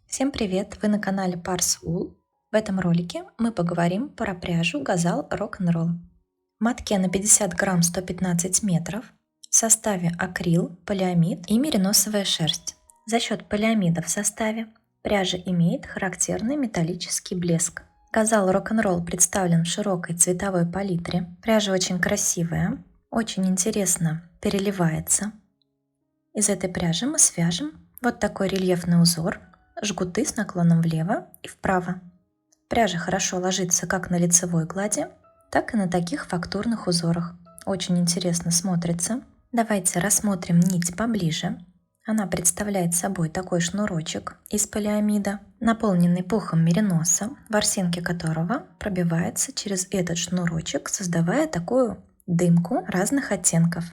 Всем привет! Вы на канале Pars Wool. В этом ролике мы поговорим про пряжу Gazal Rock'n'Roll. В мотке на 50 грамм 115 метров. В составе акрил, полиамид и мериносовая шерсть. За счет полиамида в составе пряжа имеет характерный металлический блеск. Gazal Rock'n'Roll представлен в широкой цветовой палитре. Пряжа очень красивая, очень интересно переливается. Из этой пряжи мы свяжем вот такой рельефный узор. Жгуты с наклоном влево и вправо. Пряжа хорошо ложится как на лицевой глади, так и на таких фактурных узорах. Очень интересно смотрится. Давайте рассмотрим нить поближе. Она представляет собой такой шнурочек из полиамида, наполненный пухом мериноса, ворсинки которого пробиваются через этот шнурочек, создавая такую дымку разных оттенков.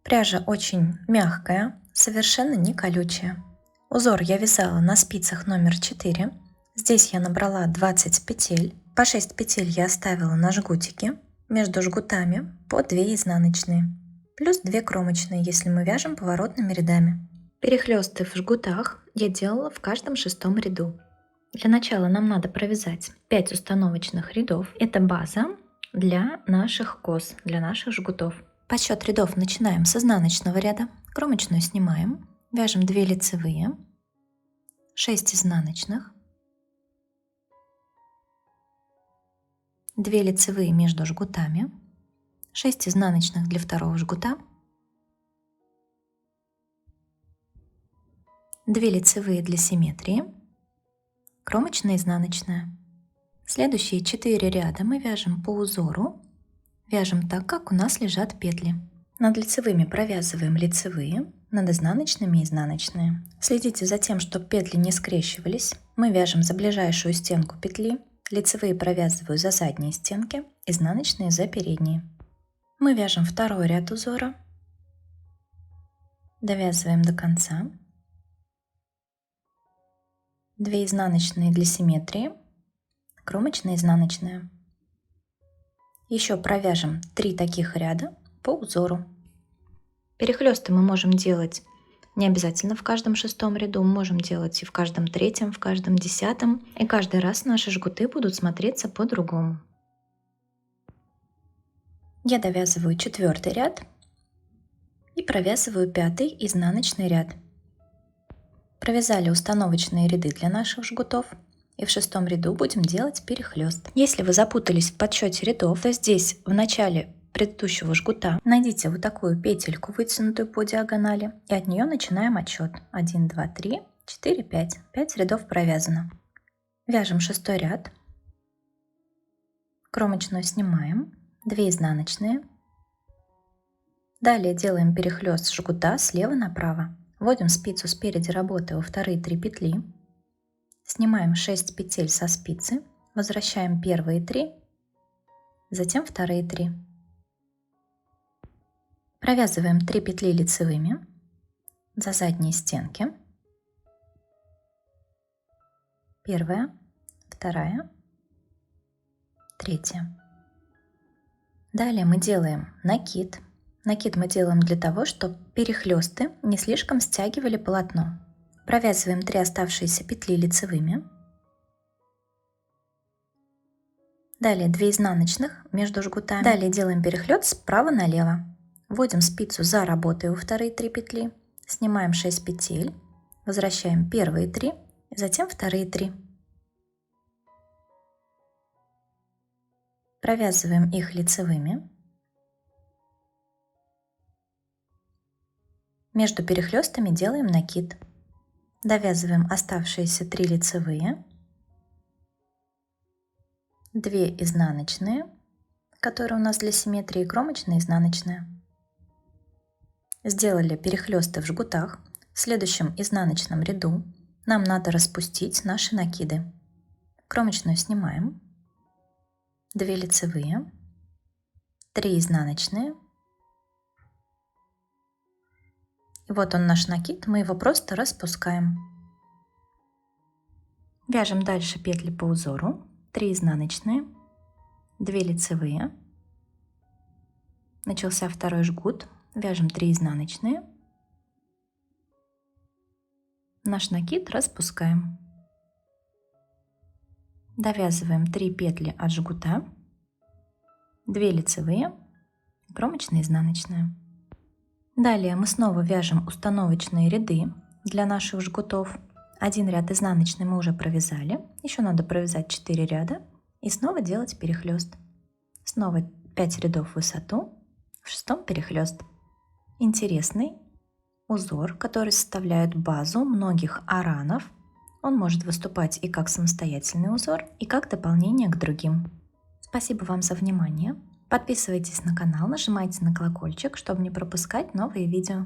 Пряжа очень мягкая, совершенно не колючая. Узор я вязала на спицах номер 4. Здесь я набрала 20 петель. По 6 петель я оставила на жгутике. Между жгутами по 2 изнаночные. Плюс 2 кромочные, если мы вяжем поворотными рядами. Перехлесты в жгутах я делала в каждом 6-м ряду. Для начала нам надо провязать 5 установочных рядов. Это база для наших кос, для наших жгутов. Подсчет рядов начинаем с изнаночного ряда. Кромочную снимаем. Вяжем 2 лицевые, 6 изнаночных, 2 лицевые между жгутами, 6 изнаночных для второго жгута, 2 лицевые для симметрии, кромочная, изнаночная. Следующие 4 ряда мы вяжем по узору, вяжем так, как у нас лежат петли. Над лицевыми провязываем лицевые, над изнаночными изнаночные. Следите за тем, чтобы петли не скрещивались. Мы вяжем за ближайшую стенку петли, лицевые провязываю за задние стенки, изнаночные за передние. Мы вяжем второй ряд узора, довязываем до конца. 2 изнаночные для симметрии, кромочная, изнаночная. Еще провяжем 3 таких ряда по узору. Перехлесты мы можем делать не обязательно в каждом 6-м ряду, можем делать и в каждом 3-м, в каждом 10-м. И каждый раз наши жгуты будут смотреться по-другому. Я довязываю 4-й ряд и провязываю 5-й изнаночный ряд. Провязали установочные ряды для наших жгутов. И в 6-м ряду будем делать перехлест. Если вы запутались в подсчете рядов, то здесь в начале предыдущего жгута найдите вот такую петельку, вытянутую по диагонали, и от нее начинаем отсчет. 1, 2, 3, 4, 5. 5 рядов провязано. Вяжем 6-й ряд. Кромочную снимаем. 2 изнаночные. Далее делаем перехлест жгута слева направо. Вводим спицу спереди работы во вторые 3 петли. Снимаем 6 петель со спицы. Возвращаем первые 3, затем вторые 3. Провязываем 3 петли лицевыми за задние стенки. Первая, вторая, третья. Далее мы делаем накид. Накид мы делаем для того, чтобы перехлесты не слишком стягивали полотно. Провязываем 3 оставшиеся петли лицевыми. Далее 2 изнаночных между жгутами. Далее делаем перехлёст справа налево. Вводим спицу за работой во вторые 3 петли. Снимаем 6 петель. Возвращаем первые 3, затем вторые 3. Провязываем их лицевыми. Между перехлестами делаем накид. Довязываем оставшиеся 3 лицевые, 2 изнаночные, которые у нас для симметрии, кромочная, изнаночная. Сделали перехлесты в жгутах. В следующем изнаночном ряду нам надо распустить наши накиды. Кромочную снимаем, 2 лицевые, 3 изнаночные. И вот он наш накид, мы его просто распускаем. Вяжем дальше петли по узору. 3 изнаночные, 2 лицевые. Начался второй жгут. Вяжем 3 изнаночные. Наш накид распускаем. Довязываем 3 петли от жгута, 2 лицевые, кромочная и изнаночная. Далее мы снова вяжем установочные ряды для наших жгутов. Один ряд изнаночный мы уже провязали, еще надо провязать 4 ряда и снова делать перехлест. Снова 5 рядов в высоту, в 6 перехлест. Интересный узор, который составляет базу многих аранов. Он может выступать и как самостоятельный узор, и как дополнение к другим. Спасибо вам за внимание. Подписывайтесь на канал, нажимайте на колокольчик, чтобы не пропускать новые видео.